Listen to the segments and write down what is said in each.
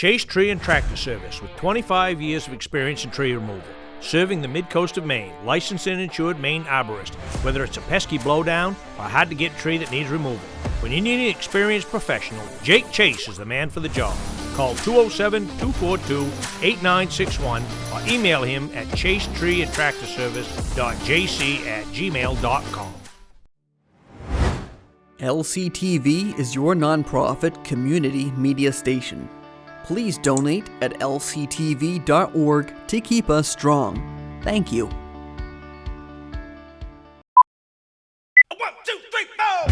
Chase Tree and Tractor Service with 25 years of experience in tree removal. Serving the Midcoast of Maine, licensed and insured Maine arborist. Whether it's a pesky blowdown or a hard-to-get tree that needs removal. When you need an experienced professional, Jake Chase is the man for the job. Call 207-242-8961 or email him at chasetreeandtractorservice.jc@gmail.com. LCTV is your nonprofit community media station. Please donate at lctv.org to keep us strong. Thank you. 1, 2, 3, 4.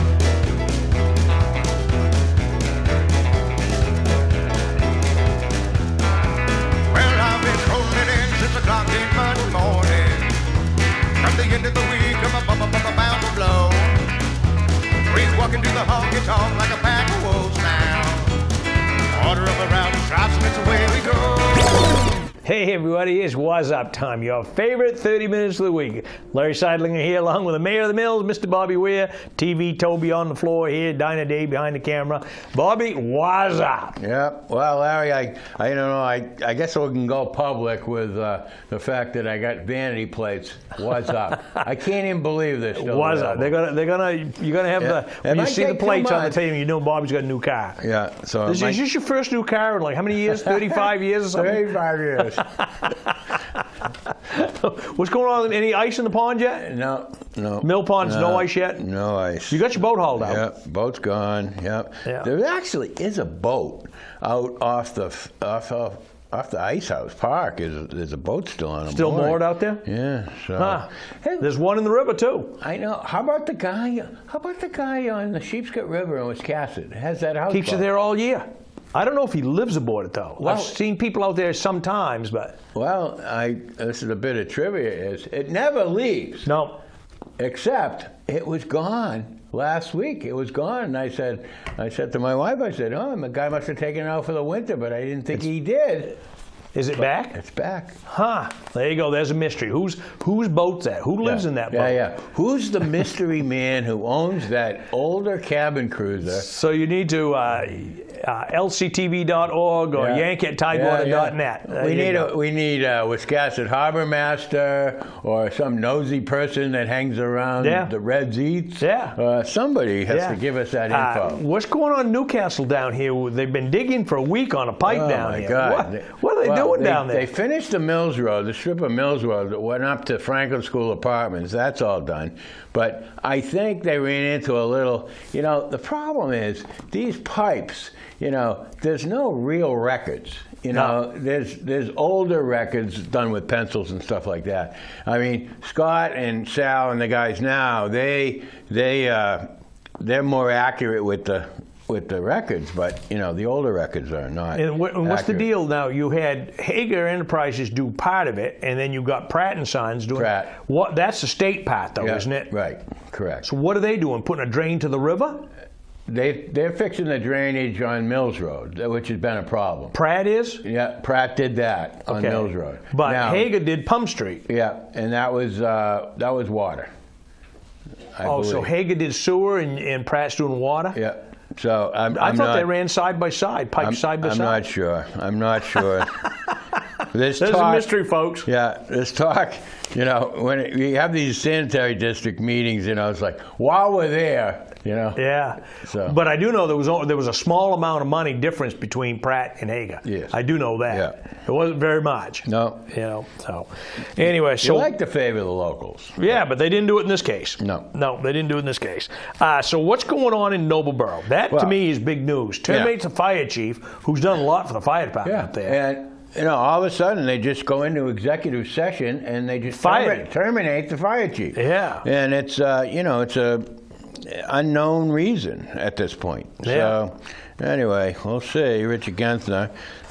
Well, I've been rolling in since the clock came Monday morning. From the end of the week, I'm bound to blow. Breeze walking through the honky tonk like a pack of wolves now. Order up around the straps and it's away we go. Hey everybody, it's Wuzzup time, your favorite 30 minutes of the week. Larry Sidelinger here along with the Mayor of the Mills, Mr. Bobby Whear, TV Toby on the floor here, Dinah Day behind the camera. Bobby, Wuzzup. Yeah, well, Larry, I don't know, I guess we can go public with the fact that I got vanity plates. What's up? I can't even believe this. What's up? You're gonna have the, when you see the plates on the table, you know Bobby's got a new car. Yeah, so. Is this your first new car in like how many years? 35 years or something? 35 years. What's going on? Any ice in the pond yet? No. Mill ponds, no ice yet? No ice. You got your boat hauled out? Yep, boat's gone. Yep. Yeah. There actually is a boat out off the Ice House Park. There's a boat still on. Still moored out there? Yeah. So. Hey, there's one in the river too. I know. How about the guy on the Sheepscot River in Wiscasset? Has that house? Keeps it there all year. I don't know if he lives aboard it though. Well, I've seen people out there sometimes, but. Well, this is a bit of trivia. Is it never leaves? No. Except it was gone last week. It was gone, and I said to my wife, I said, "Oh, the guy must have taken it out for the winter," but I didn't think he did. Is it back? It's back. Huh. There you go. There's a mystery. Whose boat's that? Who lives in that boat? Yeah. Who's the mystery man who owns that older cabin cruiser? So you need to LCTV.org or Yank@tidewater.net. We need a Wiscasset Harbor Master or some nosy person that hangs around the Reds Eats. Yeah. Somebody has to give us that info. What's going on in Newcastle down here? They've been digging for a week on a pipe down here. Oh, my God. What are they doing down there? They finished the Mills Road, the strip of Mills Road that went up to Franklin School Apartments. That's all done. But I think they ran into a little, the problem is these pipes, there's no real records. There's older records done with pencils and stuff like that. I mean, Scott and Sal and the guys now, they're more accurate with the records, but the older records are not. And what's the deal now? You had Hager Enterprises do part of it, and then you got Pratt & Sons doing Pratt. What? That's the state part, though, isn't it? Right. Correct. So what are they doing? Putting a drain to the river? They're fixing the drainage on Mills Road, which has been a problem. Pratt is? Yeah, Pratt did that on Mills Road. But now, Hager did Pump Street. Yeah, and that was water. I believe. So Hager did sewer and Pratt's doing water? Yeah. So I thought they ran side by side, pipes side by side. I'm not sure. There's a mystery, folks. Yeah, there's talk. When you have these sanitary district meetings, it's like while we're there, Yeah. So. But I do know there was a small amount of money difference between Pratt and Hager. Yes. I do know that. Yeah. It wasn't very much. No. So anyway, you like to favor the locals. Yeah, but they didn't do it in this case. No, they didn't do it in this case. So what's going on in Nobleboro? That to me is big news. Terminates the fire chief, who's done a lot for the fire department up there. And all of a sudden they just go into executive session and they just terminate the fire chief. Yeah. And it's it's a unknown reason at this point. Yeah. So anyway, we'll see. Richard Gensner,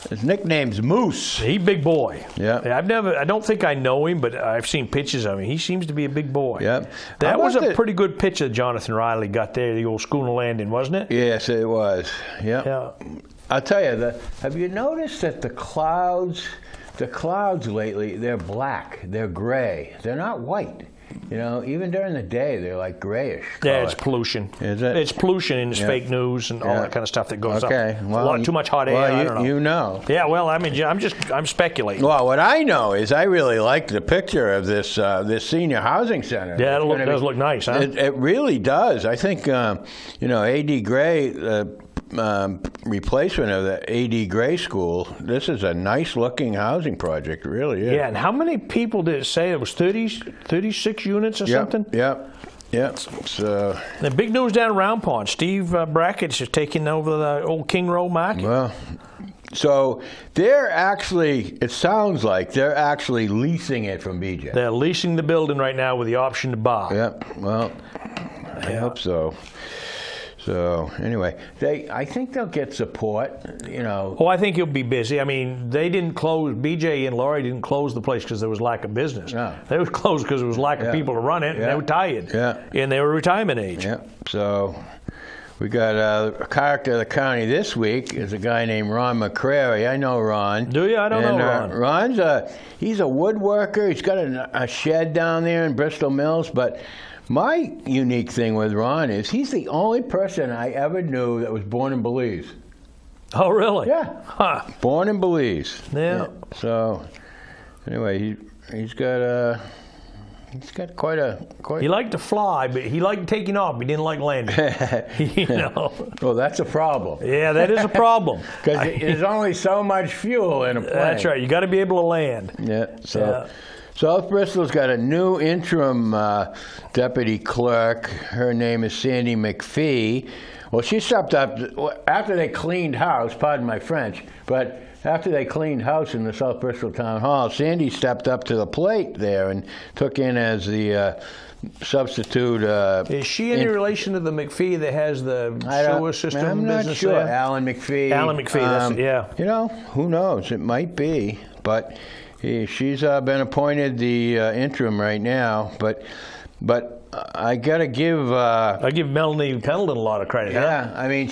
his nickname's Moose. He's a big boy. Yeah. I don't think I know him, but I've seen pictures of him. He seems to be a big boy. Yep. That was a pretty good picture Jonathan Riley got there, the old schooner landing, wasn't it? Yes, it was. Yep. Yeah. I'll tell you, have you noticed that the clouds lately, they're black, they're gray, they're not white. even during the day, they're like grayish. Yeah, it's pollution. Is it? It's pollution and it's fake news and all that kind of stuff that goes up. Well, too much hot air. I don't know. You know. Yeah, well, I mean, I'm speculating. Well, what I know is I really like the picture of this senior housing center. Yeah, it does look nice, huh? It really does. I think, A.D. Gray, replacement of the A.D. Gray School, this is a nice-looking housing project. It really is. Yeah, and how many people did it say? It was 36 units or something? Yep. So the big news down Round Pond. Steve Brackett's is taking over the old King Row market. Well, so it sounds like they're actually leasing it from BJ. They're leasing the building right now with the option to buy. Yep. Well, I hope so. So anyway, I think they'll get support, Oh, I think you'll be busy. I mean, they didn't close, BJ and Laurie didn't close the place because there was lack of business. No. They were closed because there was lack of people to run it, and they were tired. Yeah. And they were retirement age. Yeah. So we got a character of the county this week is a guy named Ron McCrary. I know Ron. Do you? I don't know Ron. Ron's he's a woodworker. He's got a shed down there in Bristol Mills, but my unique thing with Ron is he's the only person I ever knew that was born in Belize. Oh, really? Yeah. Huh. Born in Belize. Yeah. So, anyway, he's got quite a. He liked to fly, but he liked taking off. He didn't like landing. Well, that's a problem. Yeah, that is a problem. Because there's only so much fuel in a plane. That's right. You got to be able to land. Yeah. So. South Bristol's got a new interim deputy clerk. Her name is Sandy McPhee. Well, she stepped up after they cleaned house, pardon my French, but after they cleaned house in the South Bristol Town Hall, Sandy stepped up to the plate there and took in as the substitute. Is she any relation to the McPhee that has the sewer system I'm not business sure. there? Alan McPhee. Alan McPhee, yeah. Who knows? It might be, but she's been appointed the interim right now. But I gotta give. I give Melanie Pendleton a lot of credit. Yeah, huh? I mean,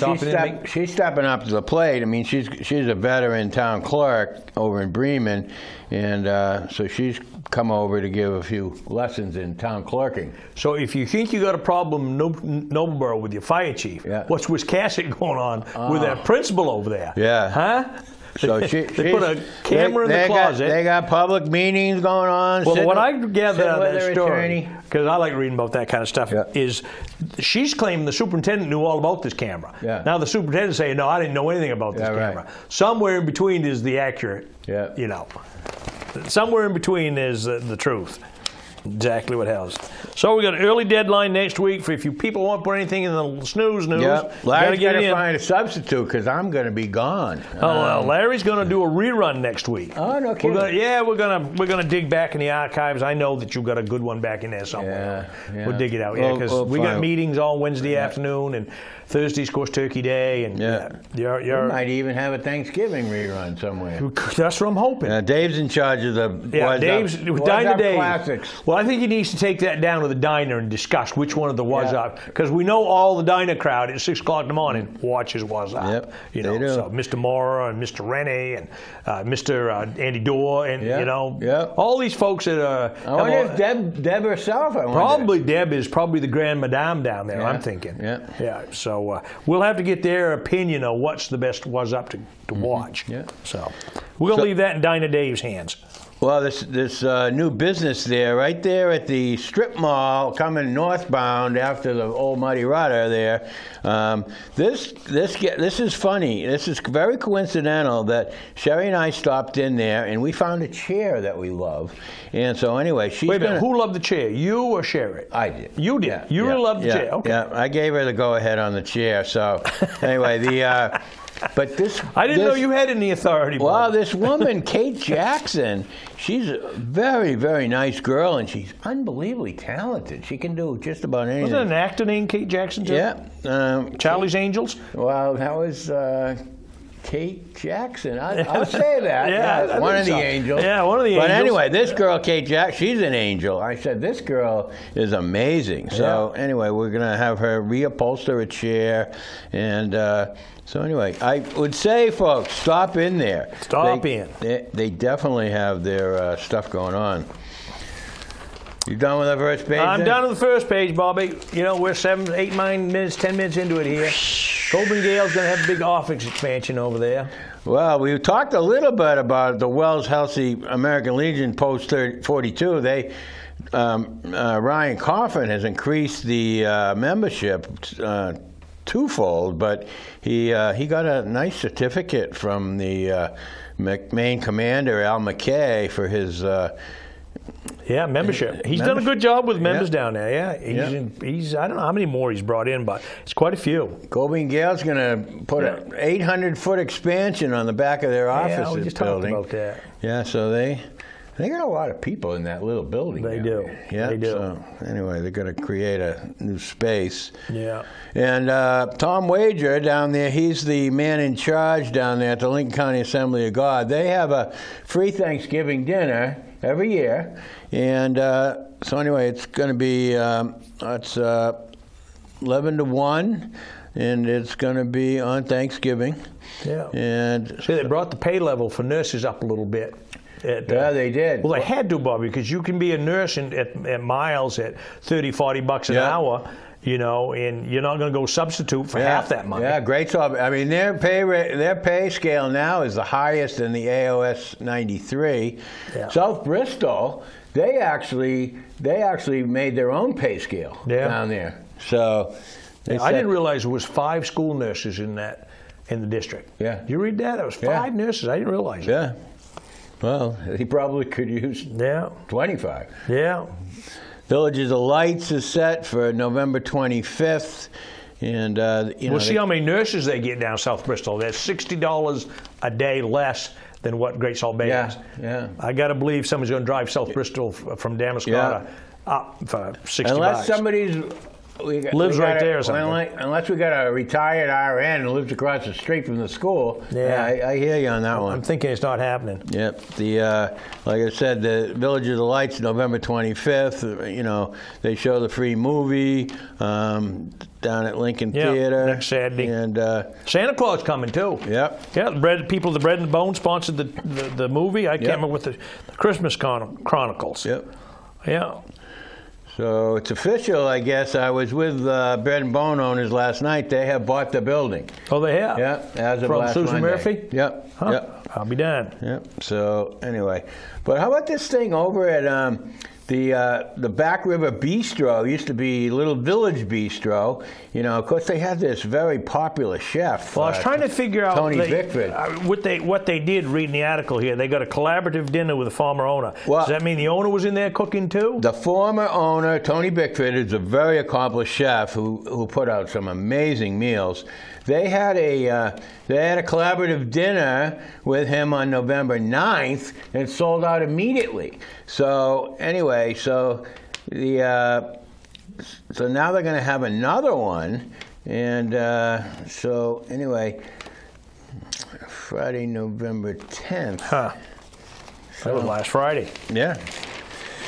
she's stepping up to the plate. I mean, she's a veteran town clerk over in Bremen, and so she's come over to give a few lessons in town clerking. So if you think you got a problem in Noblesboro with your fire chief, what's Wiscasset going on with that principal over there? Yeah. Huh? So they put a camera in the closet. They got public meetings going on. Well, what I gather out of that story, attorney. because I like reading about that kind of stuff, is she's claiming the superintendent knew all about this camera. Yeah. Now the superintendent's saying, no, I didn't know anything about this camera. Right. Somewhere in between is the accurate, somewhere in between is the truth. Exactly what happens. So we got an early deadline next week for if you people want to put anything in the snooze news. Yep. Larry's got to find a substitute because I'm going to be gone. Larry's going to do a rerun next week. Oh, no kidding. We're gonna dig back in the archives. I know that you've got a good one back in there somewhere. Yeah. We'll dig it out. Because we got meetings all Wednesday afternoon and Thursday's, of course, Turkey Day, and we might even have a Thanksgiving rerun somewhere. That's what I'm hoping. Dave's in charge of the Dave's Diner Dave. Classics. Well, I think he needs to take that down to the diner and discuss which one of the Wuzzup, because we know all the diner crowd at 6 o'clock in the morning watches Wuzzup. Yep, they do. So Mr. Mora and Mr. Rene and Mr. Andy Dorr and all these folks that are. I wonder if Deb herself. Probably Deb is probably the grand madame down there. I'm thinking. Yeah. So we'll have to get their opinion on what's the best Wuzzup to watch. Yeah. So we'll leave that in Diner Dave's hands. Well, this new business there, right there at the strip mall, coming northbound after the old Muddy Rudder there. This is funny. This is very coincidental that Sherry and I stopped in there and we found a chair that we love. And so anyway, Wait a minute, who loved the chair? You or Sherry? I did. You did. Yeah, you really loved the chair. Okay. Yeah, I gave her the go ahead on the chair. So anyway, but this. I didn't know you had any authority. Well, this woman, Kate Jackson, she's a very, very nice girl, and she's unbelievably talented. She can do just about anything. Wasn't there an actor named Kate Jackson, too? Yeah. Charlie's Angels? Well, that was Kate Jackson. I'll say that. Yeah, one of the angels. Yeah, one of the angels. But anyway, this girl, Kate Jackson, she's an angel. I said, this girl is amazing. So anyway, we're going to have her reupholster a chair, and... So anyway, I would say, folks, stop in there. Stop in. They definitely have their stuff going on. You done with the first page? I'm then? done with the first page, Bobby. You know, we're 7, 8, 9 minutes, 10 minutes into it here. Coben Gale's going to have a big office expansion over there. Well, we talked a little bit about the Wells Healthy American Legion Post 42. They Ryan Coffin has increased the membership twofold, but he got a nice certificate from the Maine commander Al McKay for his membership. He's done a good job with members down there. Yeah, he's I don't know how many more he's brought in, but it's quite a few. Coben Gale's going to put an 800-foot expansion on the back of their office Yeah, we just building. talked about that. Yeah, so they got a lot of people in that little building. They down do. there. Yeah, They do. So anyway, they're going to create a new space. Yeah. And Tom Wager down there, he's the man in charge down there at the Lincoln County Assembly of God. They have a free Thanksgiving dinner every year. And so anyway, it's going to be, it's 11 to 1, and it's going to be on Thanksgiving. Yeah. And See, they brought the pay level for nurses up a little bit. Yeah, they did. Well, they had to, Bobby, because you can be a nurse at Miles at $30-40 an hour, you know, and you're not going to go substitute for half that money. Yeah, great job. I mean, their pay scale now is the highest in the AOS 93. Yeah. South Bristol, they actually made their own pay scale down there. So I didn't realize there was 5 school nurses in the district. Yeah. Did you read that? There was 5 nurses. I didn't realize Yeah. Well, he probably could use 25. Yeah. Villages of Lights is set for November 25th. And, we'll see how many nurses they get down South Bristol. That's $60 a day less than what Great Salt Bay is. Yeah. I got to believe someone's going to drive South Bristol from Damariscotta up for $60. Unless somebody's lives right there or something. Unless we got a retired RN who lives across the street from the school. Yeah, I hear you on that one. I'm thinking it's not happening. Yep. Like I said, the Village of the Lights, November 25th. You know, they show the free movie down at Lincoln Theater next Saturday. And Santa Claus coming too. Yep. Yeah, the Bread and Bone sponsored the movie. I can't remember what the Christmas Chronicles. Yep. Yeah. So it's official, I guess. I was with Bread and Bone owners last night. They have bought the building. Oh, they have? Yeah, as of From last Susan Monday. Murphy? Yep. Huh. Yep. I'll be darned. Yep. So anyway, but how about this thing over at the Back River Bistro? Used to be Little Village Bistro. You know, of course, they had this very popular chef. Well, I was trying to figure out Tony Bickford. what they did. Reading the article here, they got a collaborative dinner with the former owner. Well, does that mean the owner was in there cooking too? The former owner, Tony Bickford, is a very accomplished chef who put out some amazing meals. They had a collaborative dinner with him on November 9th, and it sold out immediately. So anyway, so now they're going to have another one, and so anyway, Friday, November 10th. Huh. That was last Friday. Yeah.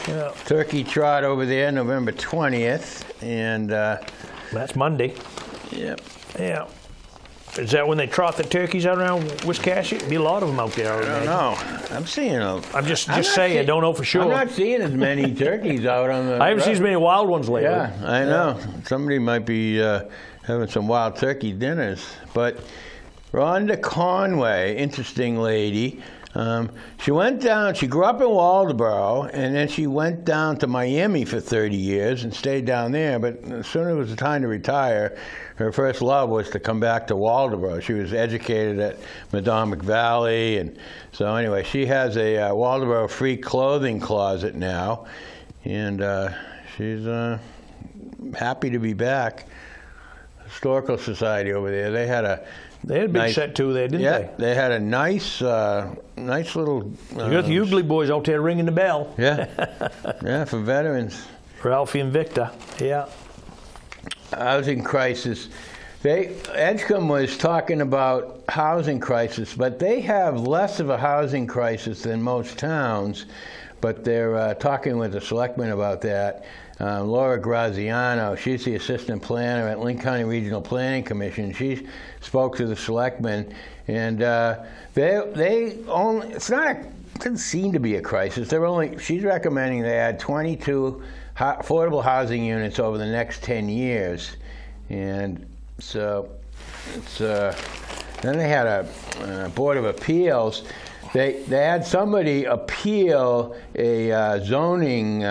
Yeah. Turkey trot over there, November 20th, and That's Monday. Yep. Yeah. Is that when they trot the turkeys out around Wiscasset? Be a lot of them out there. I don't know. I'm seeing I'm just saying. I don't know for sure. I'm not seeing as many turkeys out on the. I haven't seen as many wild ones lately. Yeah, I know. Somebody might be having some wild turkey dinners. But Rhonda Conway, interesting lady. She went down. She grew up in Waldoboro, and then she went down to Miami for 30 years and stayed down there. But as soon as it was the time to retire, her first love was to come back to Waldoboro. She was educated at Madomic Valley, and so anyway, she has a Waldoboro free clothing closet now, and she's happy to be back. Historical Society over there. They had a big set too there, didn't they? Yeah, they had a nice little. You got the Ugly boys out there ringing the bell. Yeah, yeah, for veterans. Ralphie and Victor. Yeah. Housing crisis. Edgecombe was talking about housing crisis, but they have less of a housing crisis than most towns. But they're talking with the selectmen about that. Laura Graziano, she's the assistant planner at Lincoln County Regional Planning Commission. She spoke to the selectmen, and they only, it's not doesn't seem to be a crisis. She's recommending they add 22 affordable housing units over the next 10 years. And so then they had a Board of Appeals. They had somebody appeal a zoning,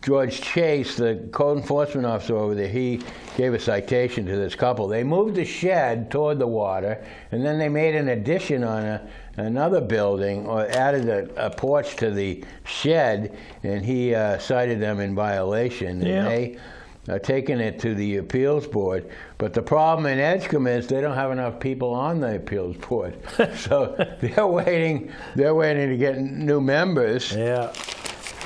George Chase, the code enforcement officer over there, he gave a citation to this couple. They moved the shed toward the water, and then they made an addition on another building, or added a porch to the shed, and he cited them in violation. Yeah. And they are taking it to the appeals board. But the problem in Edgecombe is they don't have enough people on the appeals board. So they're waiting to get new members. Yeah.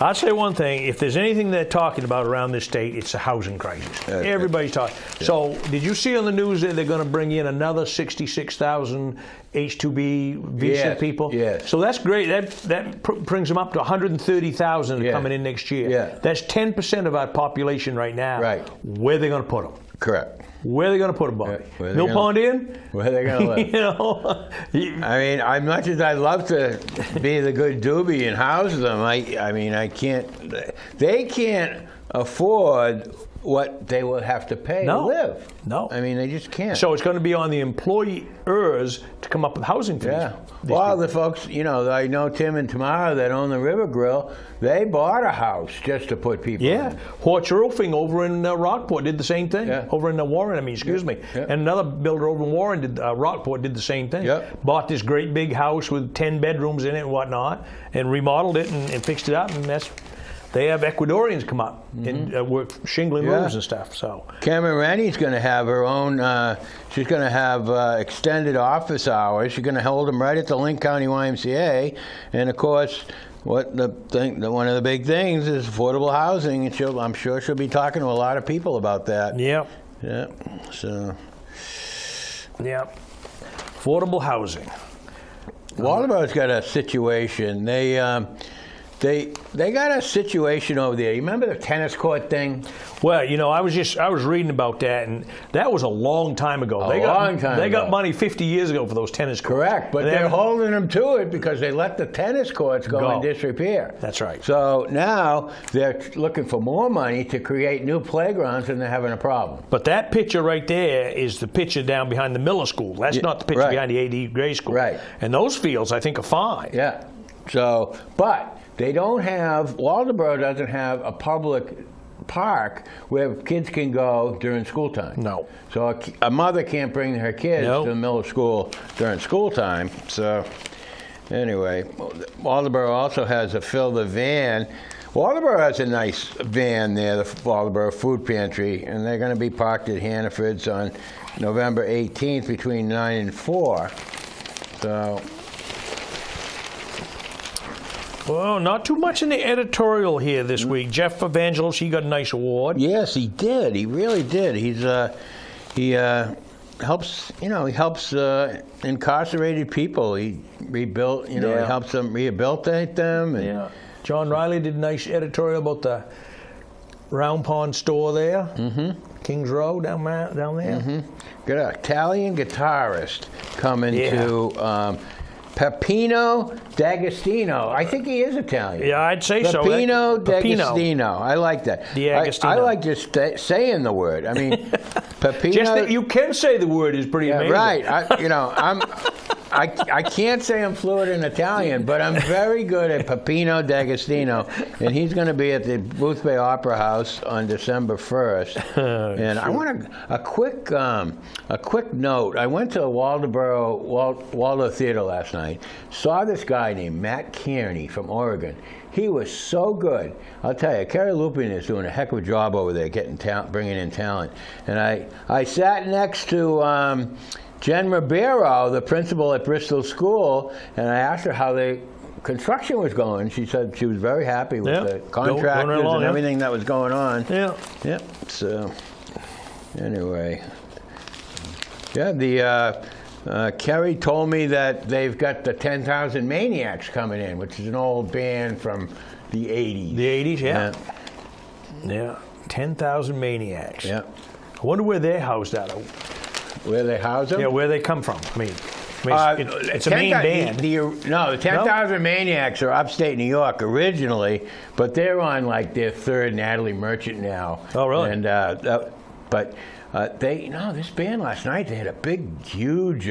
I'll say one thing, if there's anything they're talking about around this state, it's a housing crisis. Everybody's talking. Yeah. So, did you see on the news that they're going to bring in another 66,000 H-2B visa people? Yes. So that's great. That brings them up to 130,000 coming in next year. Yeah. That's 10% of our population right now. Right. Where are they going to put them? Correct. Where are they going to put them, Bobby? Yeah, Mill Pond Inn? Where are they going to live? You know? I mean, as much as I'd love to be the good doobie and house them, I mean, I can't. They can't afford what they will have to pay to live. No. I mean, they just can't. So it's going to be on the employers to come up with housing for Yeah. these Well, people. the folks, I know Tim and Tamara that own the River Grill, they bought a house just to put people Yeah, in. Horch Roofing over in Rockport did the same thing. Yeah. Over in Warren, excuse me. Yeah. And another builder over in Warren, Rockport, did the same thing. Yep. Bought this great big house with 10 bedrooms in it and whatnot, and remodeled it and fixed it up, and they have Ecuadorians come up and work shingling roofs and stuff. So Cameron Rennie's going to have her own, she's going to have extended office hours. She's going to hold them right at the Link County YMCA. And of course, one of the big things is affordable housing. And I'm sure she'll be talking to a lot of people about that. Yep. Yeah. So. Yep. Affordable housing. Waldeboro's got a situation. They got a situation over there. You remember the tennis court thing? Well, I was reading about that, and that was a long time ago. They got money 50 years ago for those tennis courts. Correct, but they're holding them to it because they let the tennis courts go in disrepair. That's right. So now they're looking for more money to create new playgrounds, and they're having a problem. But that picture right there is the picture down behind the Miller School. That's not the picture behind the A.D. Gray School. Right. And those fields, I think, are fine. Yeah. So, but they don't have, Waldeboro doesn't have a public park where kids can go during school time. No. So a mother can't bring her kids to the Miller School during school time. So anyway, Waldeboro also has a Fill the Van. Waldeboro has a nice van there, the Waldeboro Food Pantry, and they're going to be parked at Hannaford's on November 18th between 9 and 4. So. Well, not too much in the editorial here this week. Jeff Evangelos, he got a nice award. Yes, he did. He really did. He helps. He helps incarcerated people. He rebuilt. He helps them rehabilitate them. And John Riley did a nice editorial about the Round Pond store there, Kings Row down there. Got an Italian guitarist coming to. Peppino D'Agostino. I think he is Italian. Yeah, I'd say so. Peppino D'Agostino. I like that. D'Agostino. I like just saying the word. I mean, Peppino. Just that you can say the word is pretty amazing. Right. I can't say I'm fluent in Italian, but I'm very good at Peppino D'Agostino, and he's going to be at the Booth Bay Opera House on December 1st. And I want a quick note. I went to Waldorf Theater last night. Saw this guy named Matt Kearney from Oregon. He was so good. I'll tell you, Kerry Lupin is doing a heck of a job over there, bringing in talent. And I sat next to Jen Ribeiro, the principal at Bristol School, and I asked her how the construction was going. She said she was very happy with the contractors and everything that was going on. Yeah. Yeah. So, anyway. Yeah, Kerry told me that they've got the 10,000 Maniacs coming in, which is an old band from the 80s. The 80s, yeah. 10,000 Maniacs. Yeah. I wonder where they're housed at. Where they house them? Yeah, where they come from. I mean, I mean, it's a Maine band. The 10,000 Maniacs are upstate New York originally, but they're on like their third Natalie Merchant now. Oh, really? And this band last night, they had a big, huge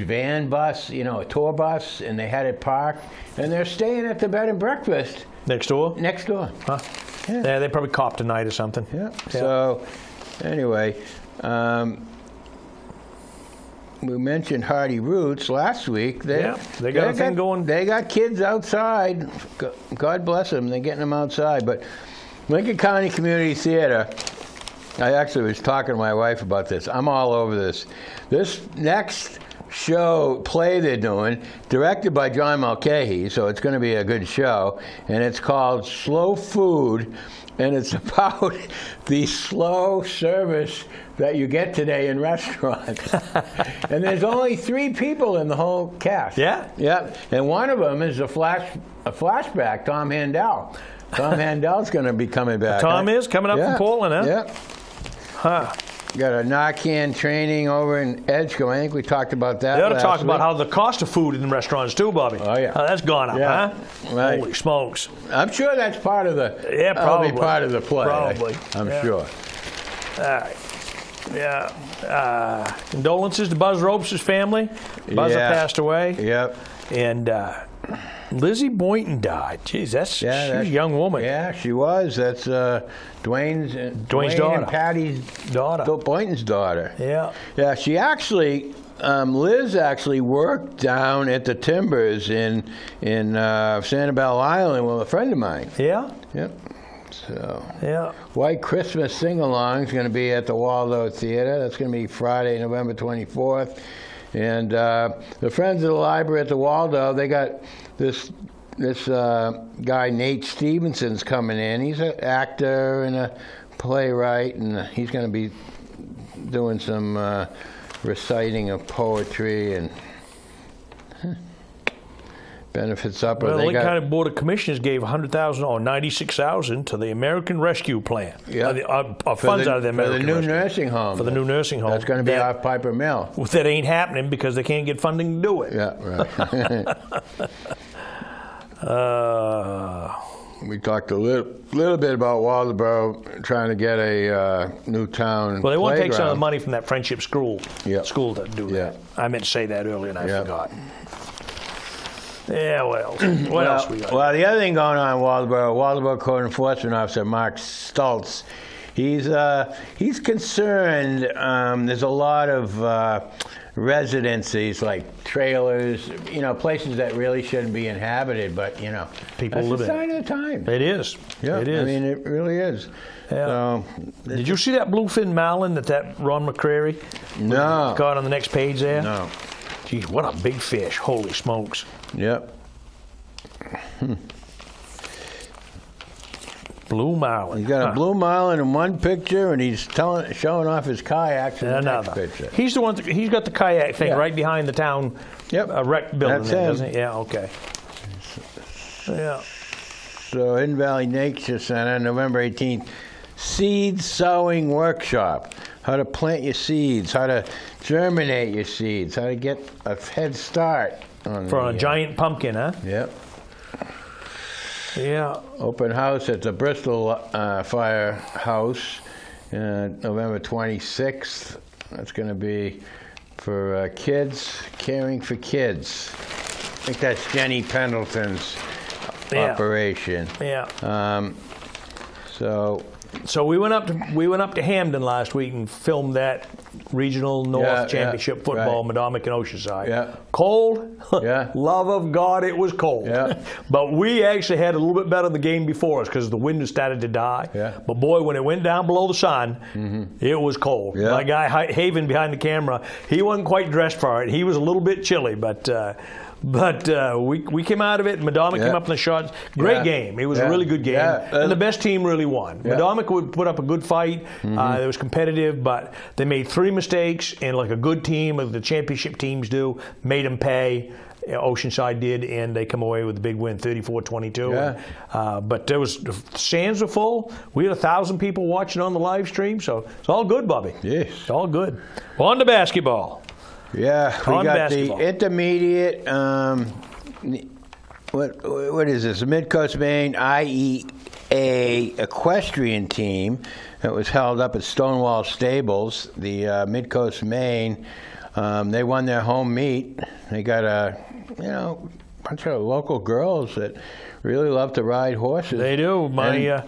van bus, a tour bus, and they had it parked, and they're staying at the bed and breakfast. Next door? Next door. Huh? Yeah, they probably copped a night or something. Yeah. So, anyway, we mentioned Hardy Roots last week. They got a thing going. They got kids outside. God bless them. They're getting them outside. But Lincoln County Community Theater, I actually was talking to my wife about this. I'm all over this. This next play they're doing, directed by John Mulcahy, so it's going to be a good show, and it's called Slow Food, and it's about the slow service that you get today in restaurants. And there's only 3 people in the whole cast. Yeah? Yeah, and one of them is a flashback, Tom Handel. Tom Handel's going to be coming back. Tom is coming up from Portland, huh? Yeah. Huh. Got a Narcan training over in Edgecombe. I think we talked about that. They ought to talk week. about how the cost of food in restaurants too, Bobby. Oh yeah, that's gone up, huh? Right. Holy smokes! I'm sure that's part of the. Probably part of the play. Probably. I'm sure. All right. Yeah. Condolences to Buzz Ropes' family. Buzz passed away. Yep. And Lizzie Boynton died. Jeez, she's a young woman. Yeah, she was. That's Dwayne daughter. And Patty's daughter. Boynton's daughter. Yeah. Yeah, she actually, Liz actually worked down at the Timbers in Sanibel Island with a friend of mine. Yeah? Yep. So, White Christmas Sing-Along is going to be at the Waldo Theater. That's going to be Friday, November 24th. And the Friends of the Library at the Waldo, they got this guy, Nate Stevenson's coming in. He's an actor and a playwright, and he's going to be doing some reciting of poetry and benefits up. Well, the Lincoln County Board of Commissioners gave $100,000 or $96,000 to the American Rescue Plan. Yeah. Funds out of the American For the new Rescue. nursing home. For the new nursing home. That's going to be off Piper Mill. That ain't happening because they can't get funding to do it. Yeah, right. We talked a little bit about Waldoboro trying to get a new town. Well, they want to take some of the playground. money from that Friendship School to do that. I meant to say that earlier and I forgot. Yeah, well, what else we got? Well, the other thing going on in Waldoboro Code Enforcement Officer Mark Stultz, he's concerned. There's a lot of residencies like trailers, places that really shouldn't be inhabited, but people that's live a in. Sign of the time. It is. Yeah, it is. I mean, it really is. Yeah. So, did you see that bluefin marlin that Ron McCreary caught on the next page there? No. Geez, what a big fish! Holy smokes! Yep. Blue marlin. He's got a blue marlin in one picture, and he's showing off his kayaks in the next picture. He's the one. He's got the kayak thing right behind the town rec building. That's there, him. doesn't he? Yeah. Okay. Yeah. So, Hidden Valley Nature Center, November 18th, seed sowing workshop. How to plant your seeds, how to germinate your seeds, how to get a head start on for a giant pumpkin, huh? Yep. Yeah. Open house at the Bristol Firehouse, November 26th. That's going to be for kids, caring for kids. I think that's Jenny Pendleton's operation. Yeah. So we went up to Hamden last week and filmed that regional North Championship football, Madomic and Oceanside. Yeah. Cold. Yeah. Love of God, it was cold. Yeah. But we actually had a little bit better in the game before us because the wind had started to die. Yeah. But boy, when it went down below the sun, it was cold. Yeah. My guy Haven behind the camera, he wasn't quite dressed for it. He was a little bit chilly, but we came out of it. Madomic came up in the shots. Great game. It was a really good game. And the best team really won. Madomic would put up a good fight. It was competitive, but they made 3 mistakes, and like a good team, like the championship teams do, made them pay. Oceanside did, and they come away with a big win, 34-22. But the stands were full. We had 1,000 people watching on the live stream, so it's all good, Bobby. Yes. It's all good. Well, on to basketball. Yeah, we Con got basketball. the intermediate. What is this? The Midcoast Maine IEA equestrian team that was held up at Stonewall Stables. The Midcoast Maine. They won their home meet. They got a bunch of local girls that really love to ride horses. They do. My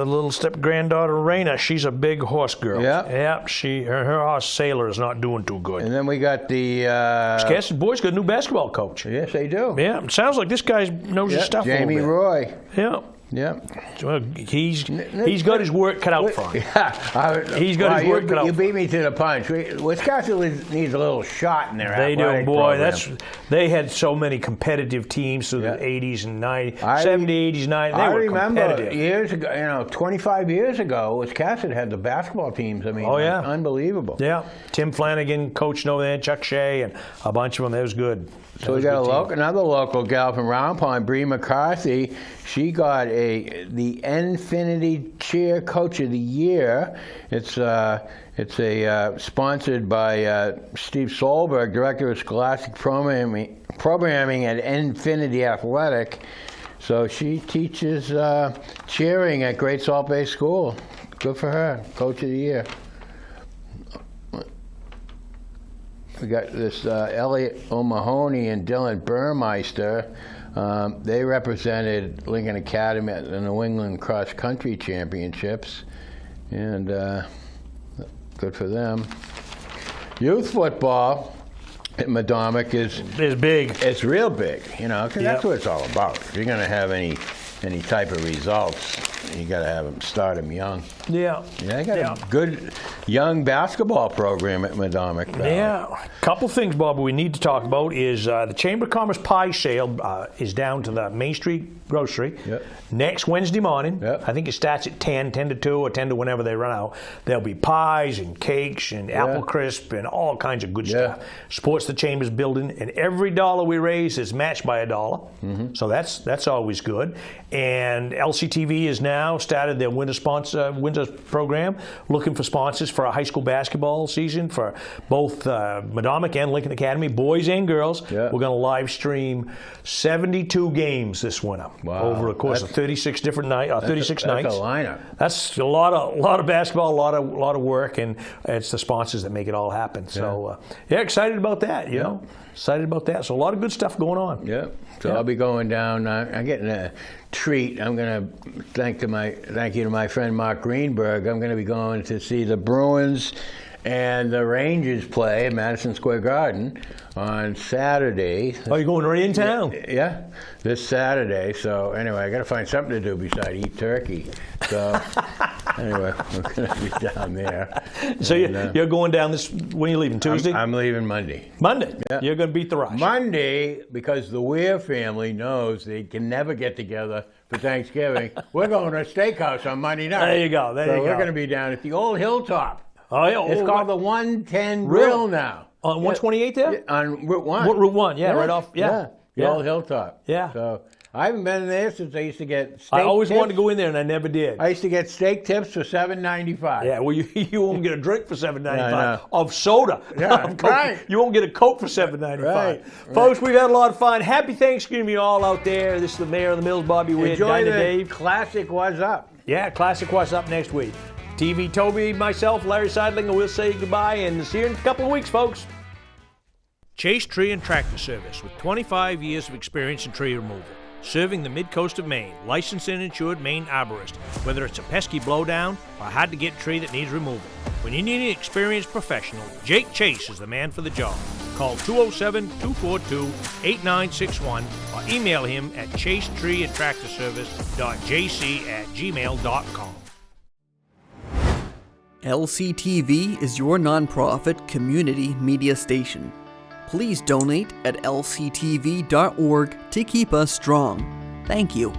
little step-granddaughter, Raina, she's a big horse girl. Yeah. Yeah, her horse, Sailor, is not doing too good. And then we got the... Cass' boys got a new basketball coach. Yes, they do. Yeah, it sounds like this guy knows his stuff Jamie a little Roy. bit. Yeah. Yeah. Well, he's got his work cut out for him. Yeah. He's got his work cut out. You beat me to the punch. Wisconsin needs a little shot in their They do, athletic boy. program. They had so many competitive teams through the 80s and 90s, 70s, 80s, 90s. They I were remember competitive. years ago, 25 years ago, Wisconsin had the basketball teams. I mean, Oh, yeah. unbelievable. Yeah, Tim Flanagan coaching over there, Chuck Shea, and a bunch of them. It was good. So we got another local gal from Round Pond, Bree McCarthy. She got the Infinity Cheer Coach of the Year. It's sponsored by Steve Solberg, Director of Scholastic Programming at Infinity Athletic. So she teaches cheering at Great Salt Bay School. Good for her, Coach of the Year. We got this Elliot O'Mahony and Dylan Burmeister. They represented Lincoln Academy at the New England Cross Country Championships, and good for them. Youth football at Madomic is big. It's real big, because that's what it's all about. If you're going to have any type of results, you got to have them start them young. Yeah. Yeah, they got a good young basketball program at Madomic. Yeah. A couple things, Bob, we need to talk about is the Chamber of Commerce pie sale is down to the Main Street Grocery next Wednesday morning. Yep. I think it starts at 10 to 2 or 10 to whenever they run out. There'll be pies and cakes and apple crisp and all kinds of good stuff. Supports the Chamber's building, and every dollar we raise is matched by $1. Mm-hmm. So that's always good. And LCTV has now started their winter program, looking for sponsors for a high school basketball season for both Madomic and Lincoln Academy, boys and girls. Yeah. We're going to live stream 72 games this winter over a course of 36 different nights. 36 nights. That's a lineup. That's a lot of basketball, a lot of work, and it's the sponsors that make it all happen. So excited about that. You know, excited about that. So a lot of good stuff going on. Yeah. So I'll be going down. I'm getting a treat. I'm going to thank you to my friend Mark Greenberg. I'm going to be going to see the Bruins and the Rangers play at Madison Square Garden on Saturday. Oh, you're going right in town? Yeah, this Saturday. So anyway, I got to find something to do besides eat turkey. So anyway, I'm going to be down there. So you're going down this, when are you leaving, Tuesday? I'm leaving Monday. Monday? Yeah. You're going to beat the rush. Monday, because the Whear family knows they can never get together for Thanksgiving, we're going to a steakhouse on Monday night. There you go, So we're going to be down at the old Hilltop. Oh, yeah. It's called the 110 Grill now. On 128 there? On Route 1. Route 1, right off. The old Hilltop. Yeah. So I haven't been there since I used to get steak I always tips. wanted to go in there, and I never did. I used to get steak tips for $7.95. Yeah, well, you won't get a drink for $7.95 Yeah, of soda. Yeah, of Coke. right. You won't get a Coke for $7.95. Right. Folks, we've had a lot of fun. Happy Thanksgiving to you all out there. This is the Mayor of the Mills, Bobby Whear, Enjoy Dinah the Dave. classic What's Up. Yeah, classic What's Up next week. TV Toby, myself, Larry Sidelinger, we'll say goodbye, and see you in a couple of weeks, folks. Chase Tree and Tractor Service, with 25 years of experience in tree removal. Serving the mid-coast of Maine, licensed and insured Maine arborist. Whether it's a pesky blowdown or a hard-to-get tree that needs removal. When you need an experienced professional, Jake Chase is the man for the job. Call 207-242-8961 or email him at chasetreeandtractorservice.jc@gmail.com. LCTV is your nonprofit community media station. Please donate at lctv.org to keep us strong. Thank you.